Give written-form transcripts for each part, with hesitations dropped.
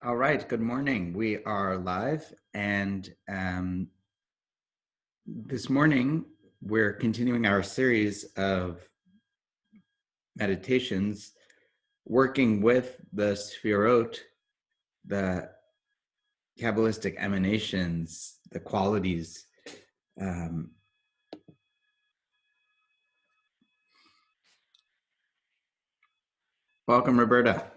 All right, good morning. We are live, and this morning we're continuing our series of meditations, working with the Sfirot, the Kabbalistic emanations, the qualities. Welcome, Roberta.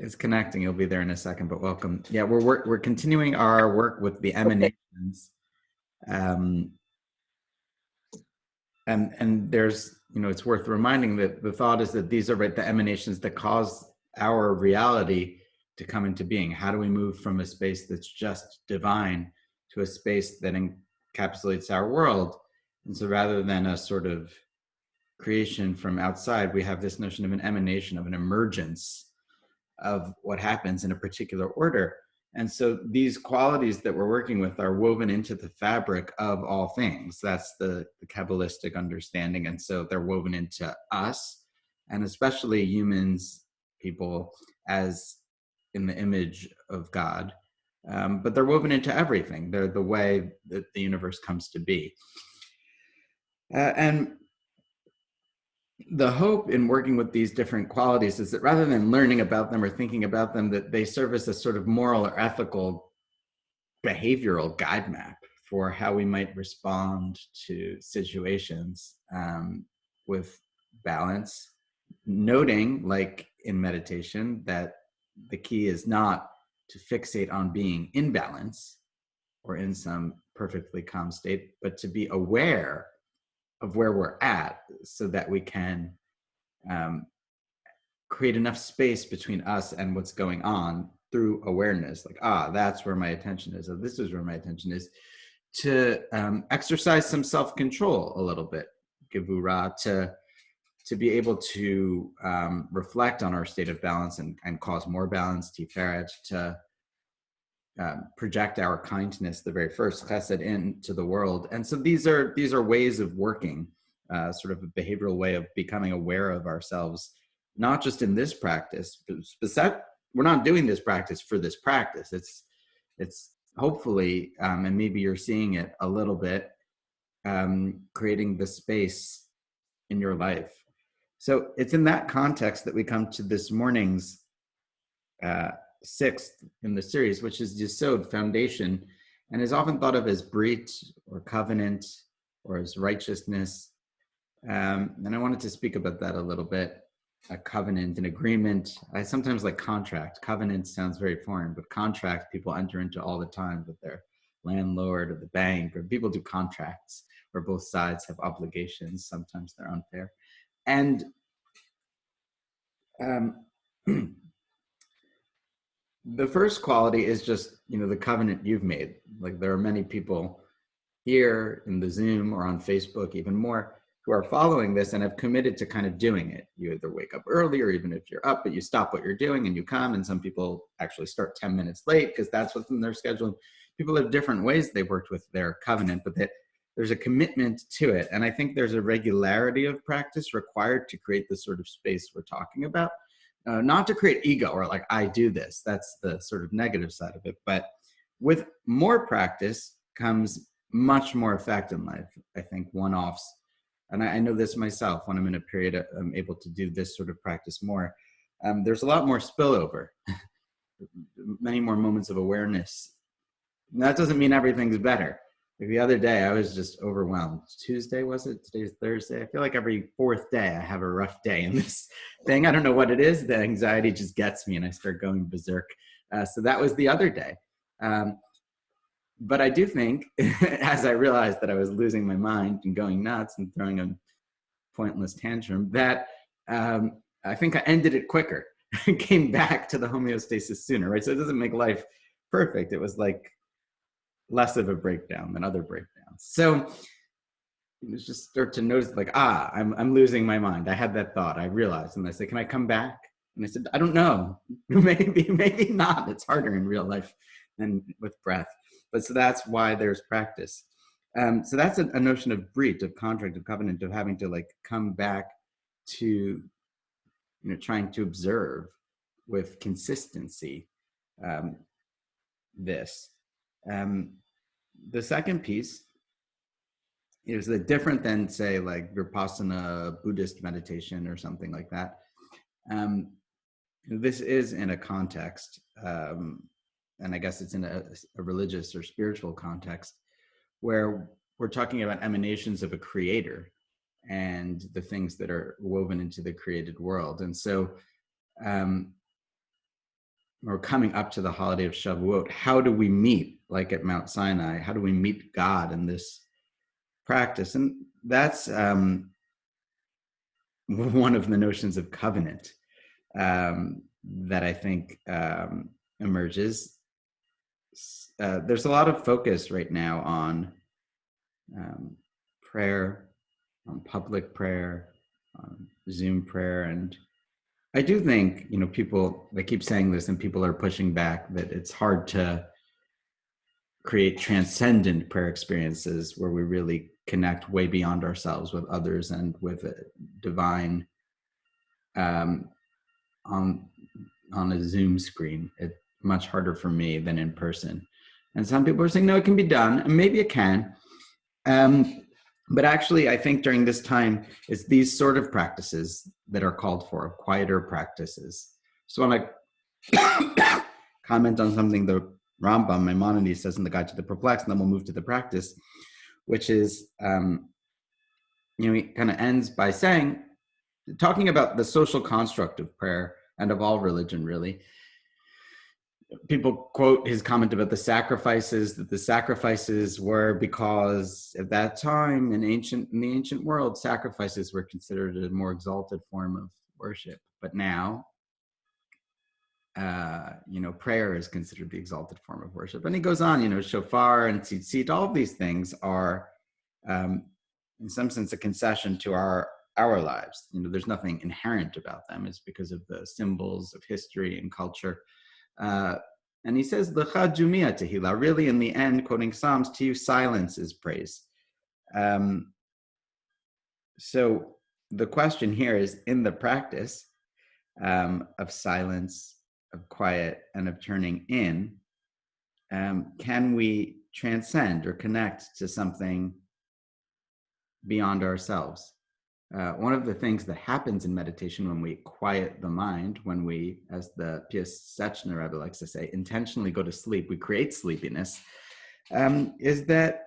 It's connecting. You'll be there in a second, but welcome. Yeah, we're continuing our work with the emanations. And there's, it's worth reminding that the thought is that these are the emanations that cause our reality to come into being. How do we move from a space that's just divine to a space that encapsulates our world? And so rather than a sort of creation from outside, we have this notion of an emanation, of an emergence of what happens in a particular order. And so these qualities that we're working with are woven into the fabric of all things. That's the Kabbalistic understanding. And so they're woven into us, and especially humans, people, as in the image of God. But they're woven into everything. They're the way that the universe comes to be. And the hope in working with these different qualities is that rather than learning about them or thinking about them, that they serve as a sort of moral or ethical behavioral guide map for how we might respond to situations with balance, noting, like in meditation, that the key is not to fixate on being in balance or in some perfectly calm state, but to be aware of where we're at so that we can create enough space between us and what's going on through awareness. Like, that's where my attention is. This is where my attention is. To exercise some self-control a little bit, gevura, to be able to reflect on our state of balance and cause more balance, tiferet, to project our kindness, the very first chesed, into the world. And so these are ways of working, sort of a behavioral way of becoming aware of ourselves, not just in this practice. We're not doing this practice for this practice. It's hopefully, and maybe you're seeing it a little bit, creating the space in your life. So it's in that context that we come to this morning's sixth in the series, which is Yesod, foundation, and is often thought of as brit or covenant or as righteousness. And I wanted to speak about that a little bit. A covenant, an agreement. I sometimes like contract. Covenant sounds very foreign, but contract people enter into all the time with their landlord or the bank, or people do contracts where both sides have obligations. Sometimes they're unfair. And the first quality is just, the covenant you've made. Like, there are many people here in the Zoom or on Facebook, even more, who are following this and have committed to kind of doing it. You either wake up early, or even if you're up, but you stop what you're doing and you come. And some people actually start 10 minutes late because that's what's in their schedule. People have different ways they've worked with their covenant, but there's a commitment to it. And I think there's a regularity of practice required to create the sort of space we're talking about. Not to create ego or like, I do this. That's the sort of negative side of it. But with more practice comes much more effect in life. I think one-offs, and I know this myself, when I'm in a period I'm able to do this sort of practice more, there's a lot more spillover, many more moments of awareness. And that doesn't mean everything's better. Like the other day, I was just overwhelmed. Tuesday, was it? Today's Thursday. I feel like every fourth day I have a rough day in this thing. I don't know what it is. The anxiety just gets me and I start going berserk. So that was the other day. But I do think, as I realized that I was losing my mind and going nuts and throwing a pointless tantrum, that I think I ended it quicker. Came back to the homeostasis sooner, right? So it doesn't make life perfect. It was like less of a breakdown than other breakdowns. So you just start to notice, like, I'm losing my mind. I had that thought. I realized, and I said, can I come back? And I said, I don't know. Maybe not. It's harder in real life than with breath. But so that's why there's practice. So that's a notion of brit, of contract, of covenant, of having to like come back to, trying to observe with consistency this. The second piece is that different than, say, like Vipassana Buddhist meditation or something like that. This is in a context, and I guess it's in a religious or spiritual context, where we're talking about emanations of a creator and the things that are woven into the created world. And so we're coming up to the holiday of Shavuot. How do we meet, like at Mount Sinai? How do we meet God in this practice? And that's one of the notions of covenant that I think emerges. There's a lot of focus right now on prayer, on public prayer, on Zoom prayer. And I do think, people, they keep saying this and people are pushing back, that it's hard to create transcendent prayer experiences where we really connect way beyond ourselves with others and with a divine on a Zoom screen. It's much harder for me than in person. And some people are saying, no, it can be done, and maybe it can. But actually, I think during this time, it's these sort of practices that are called for, quieter practices. So I want to comment on something the Rambam, Maimonides, says in the Guide to the Perplexed, and then we'll move to the practice, which is, he kind of ends by saying, talking about the social construct of prayer and of all religion, really. People quote his comment about the sacrifices, that the sacrifices were because at that time in the ancient world, sacrifices were considered a more exalted form of worship. But now, prayer is considered the exalted form of worship. And he goes on, shofar and tzitzit, all of these things are, in some sense, a concession to our lives. There's nothing inherent about them. It's because of the symbols of history and culture. And he says, L'cha jumia tehila, really in the end, quoting Psalms, to you silence is praise. So the question here is, in the practice of silence, of quiet, and of turning in, can we transcend or connect to something beyond ourselves? One of the things that happens in meditation when we quiet the mind, when we, as the Pius Sechner Rabbi likes to say, intentionally go to sleep, we create sleepiness, is that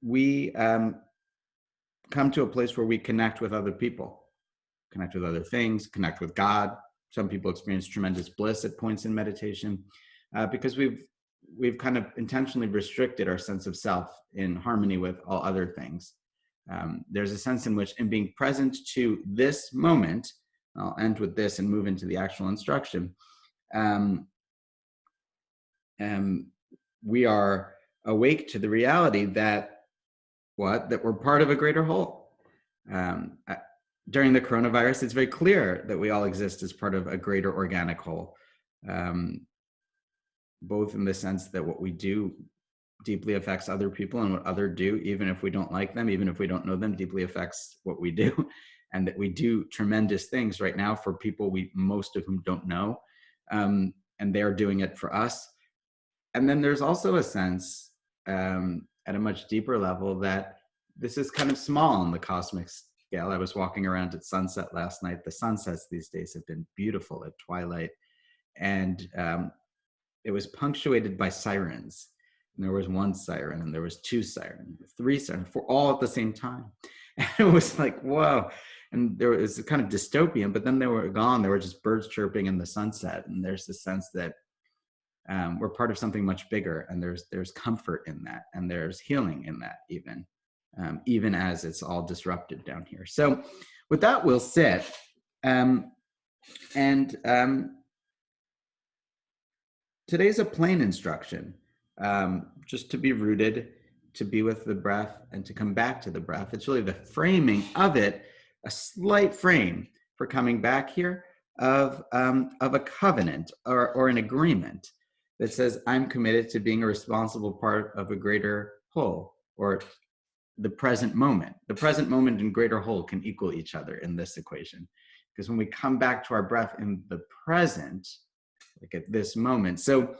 we come to a place where we connect with other people, connect with other things, connect with God. Some people experience tremendous bliss at points in meditation because we've kind of intentionally restricted our sense of self in harmony with all other things. There's a sense in which, in being present to this moment, I'll end with this and move into the actual instruction, we are awake to the reality that we're part of a greater whole. During the coronavirus, it's very clear that we all exist as part of a greater organic whole, both in the sense that what we do deeply affects other people, and what others do, even if we don't like them, even if we don't know them, deeply affects what we do, and that we do tremendous things right now for people most of whom don't know, and they're doing it for us. And then there's also a sense at a much deeper level that this is kind of small on the cosmic scale. I was walking around at sunset last night. The sunsets these days have been beautiful at twilight, and it was punctuated by sirens. And there was one siren, and there was two sirens, three sirens, all at the same time. And it was like, whoa. And there was a kind of dystopian, but then they were gone. There were just birds chirping in the sunset. And there's this sense that we're part of something much bigger. And there's comfort in that. And there's healing in that, even as it's all disrupted down here. So with that, we'll sit. Today's a plain instruction. Just to be rooted, to be with the breath, and to come back to the breath. It's really the framing of it, a slight frame for coming back here of a covenant or an agreement that says, I'm committed to being a responsible part of a greater whole, or the present moment. The present moment and greater whole can equal each other in this equation. Because when we come back to our breath in the present, like at this moment. So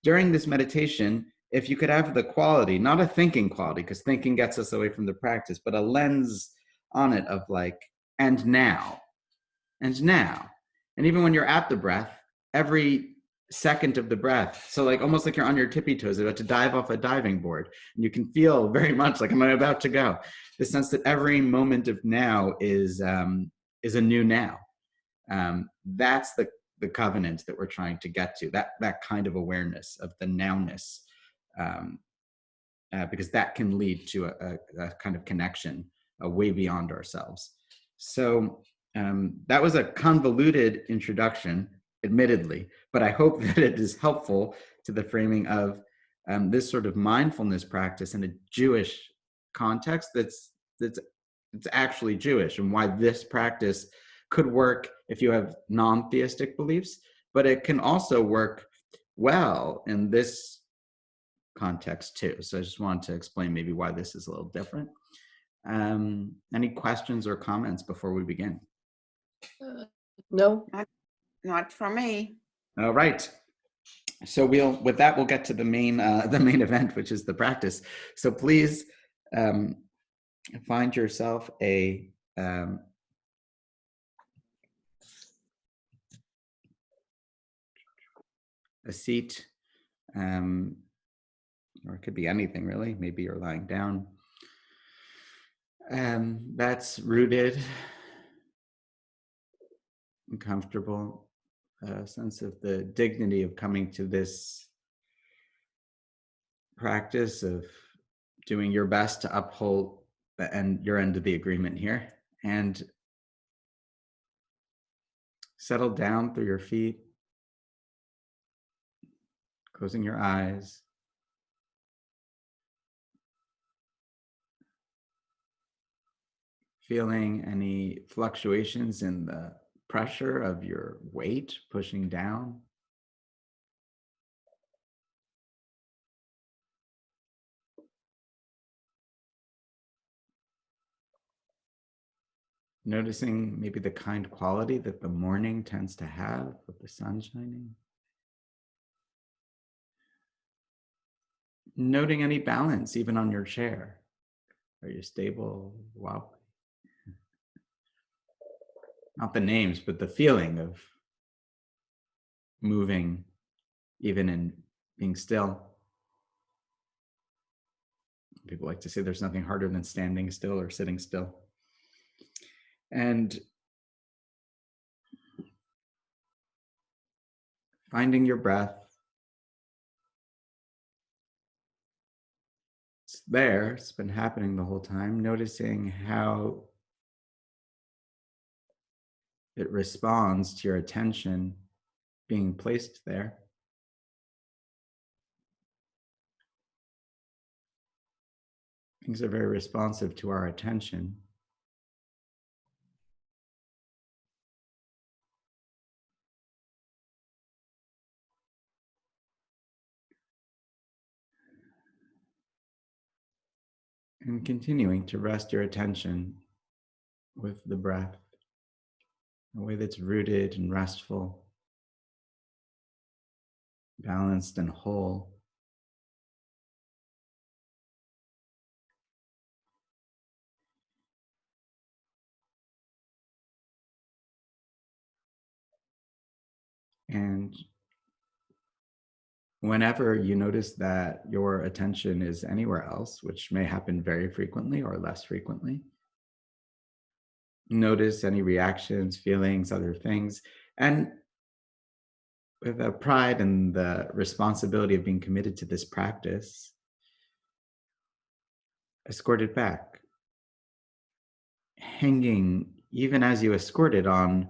during this meditation, if you could have the quality, not a thinking quality, because thinking gets us away from the practice, but a lens on it of like, and now, and now. And even when you're at the breath, every second of the breath, so like almost like you're on your tippy toes about to dive off a diving board, and you can feel very much like, am I about to go? The sense that every moment of now is a new now. That's the covenant that we're trying to get to, that kind of awareness of the nowness, because that can lead to a kind of connection way beyond ourselves. So that was a convoluted introduction, admittedly, but I hope that it is helpful to the framing of this sort of mindfulness practice in a Jewish context that's actually Jewish, and why this practice could work if you have non-theistic beliefs, but it can also work well in this context too. So I just wanted to explain maybe why this is a little different. Any questions or comments before we begin? No, Not from me. All right. So with that, we'll get to the main event, which is the practice. So please find yourself a seat, or it could be anything really. Maybe you're lying down. That's rooted and comfortable. A sense of the dignity of coming to this practice of doing your best to uphold your end of the agreement here, and settle down through your feet, closing your eyes. Feeling any fluctuations in the pressure of your weight pushing down. Noticing maybe the kind quality that the morning tends to have with the sun shining. Noting any balance even on your chair. Are you stable, wobbly? Not the names, but the feeling of moving, even in being still. People like to say there's nothing harder than standing still or sitting still. And finding your breath. It's there, it's been happening the whole time. Noticing how it responds to your attention being placed there. Things are very responsive to our attention. And continuing to rest your attention with the breath, in a way that's rooted and restful, balanced and whole. And whenever you notice that your attention is anywhere else, which may happen very frequently or less frequently, notice any reactions, feelings, other things, and with a pride and the responsibility of being committed to this practice, escort it back, hanging even as you escort it on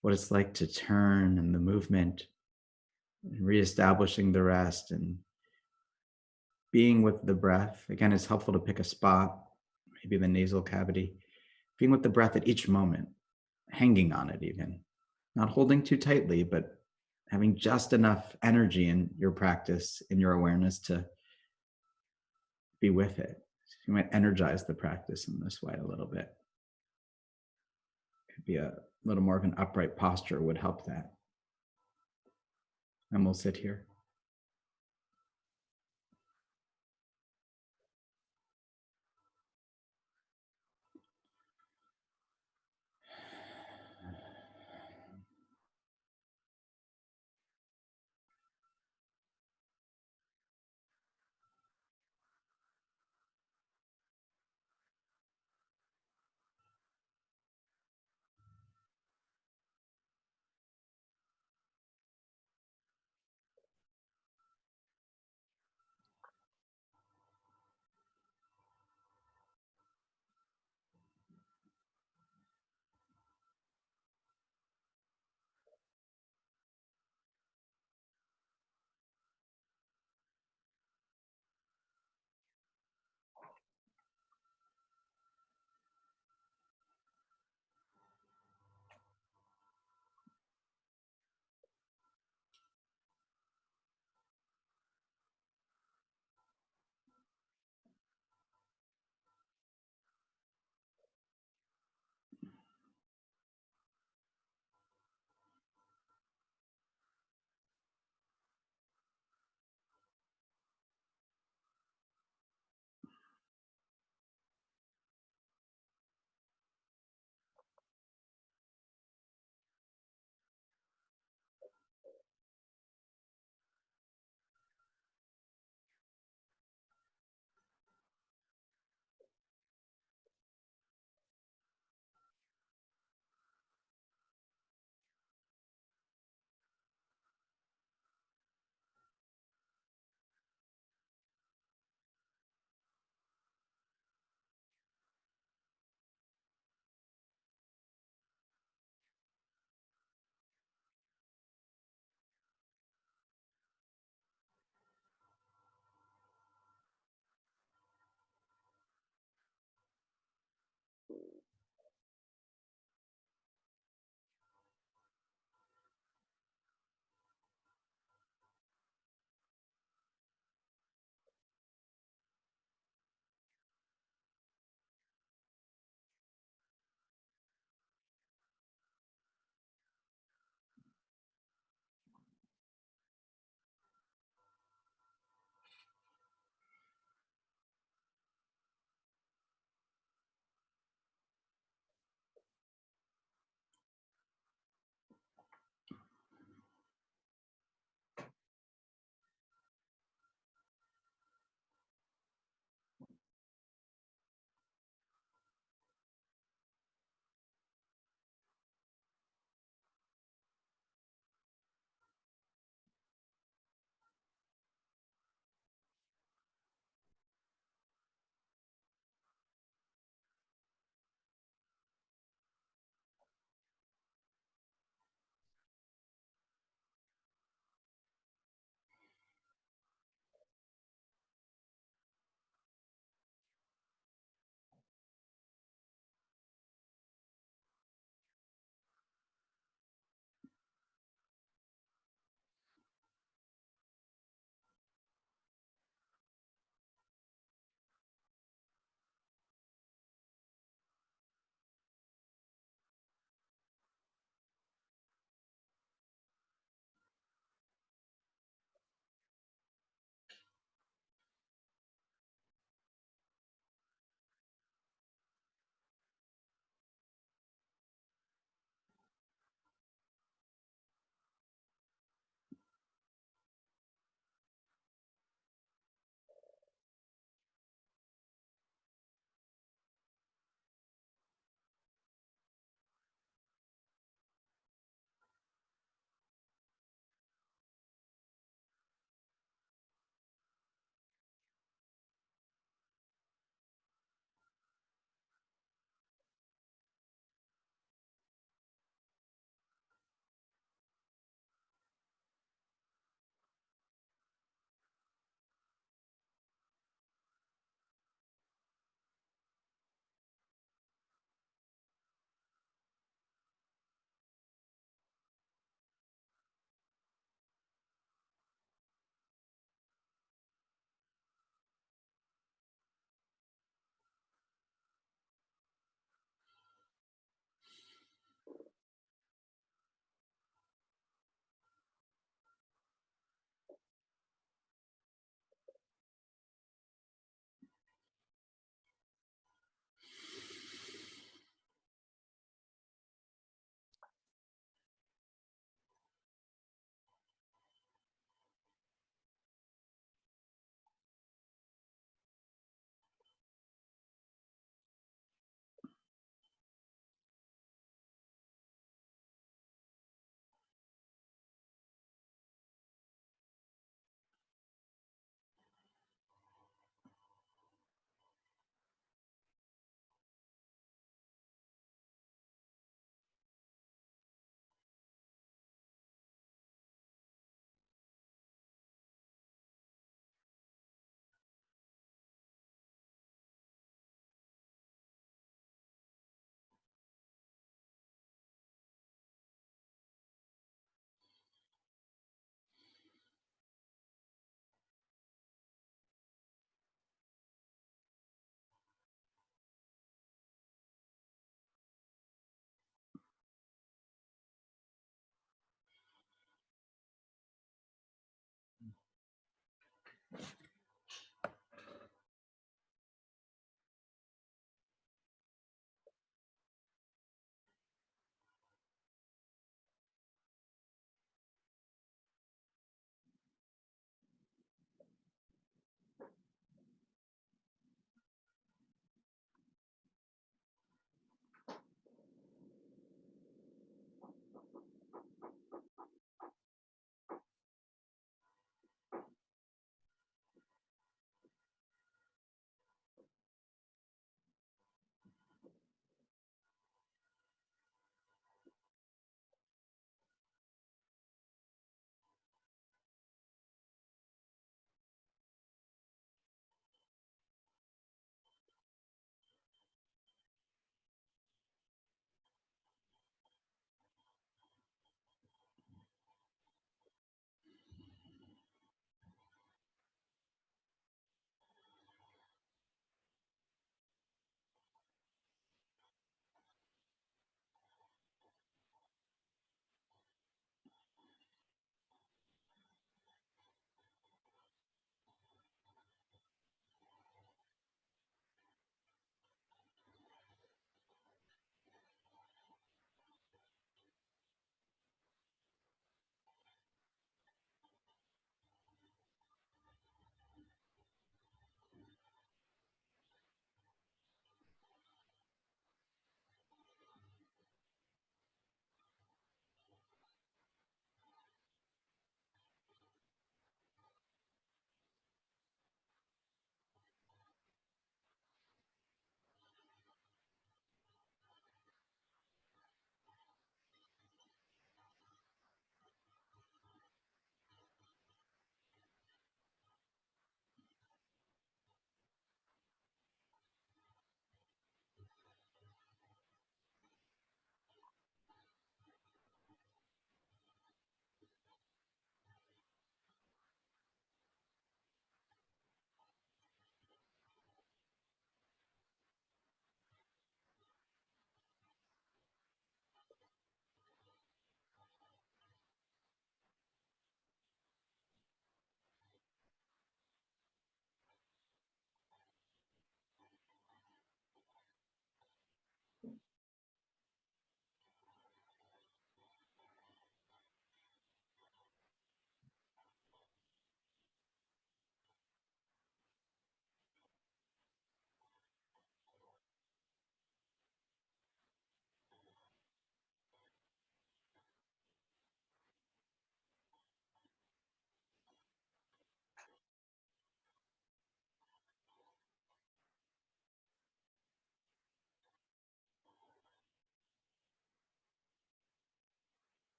what it's like to turn and the movement, and reestablishing the rest and being with the breath. Again, it's helpful to pick a spot, maybe the nasal cavity, being with the breath at each moment, hanging on it even, not holding too tightly, but having just enough energy in your practice, in your awareness to be with it. You might energize the practice in this way a little bit. Could be a little more of an upright posture would help that. And we'll sit here.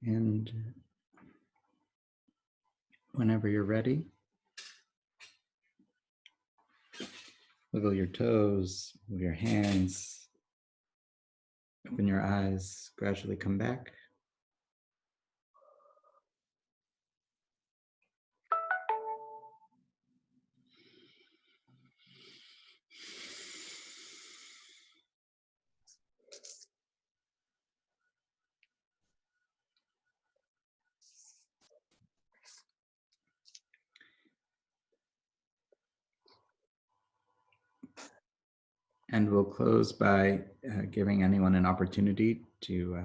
And whenever you're ready, wiggle your toes, move your hands, open your eyes, gradually come back. And we'll close by giving anyone an opportunity to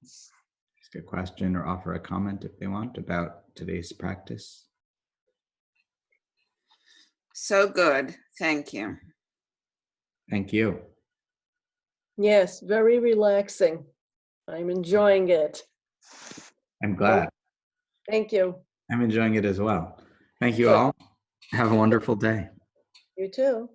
ask a question or offer a comment if they want about today's practice. So good. Thank you. Thank you. Yes, very relaxing. I'm enjoying it. I'm glad. Thank you. I'm enjoying it as well. Thank you Good. all. Have a wonderful day. You too.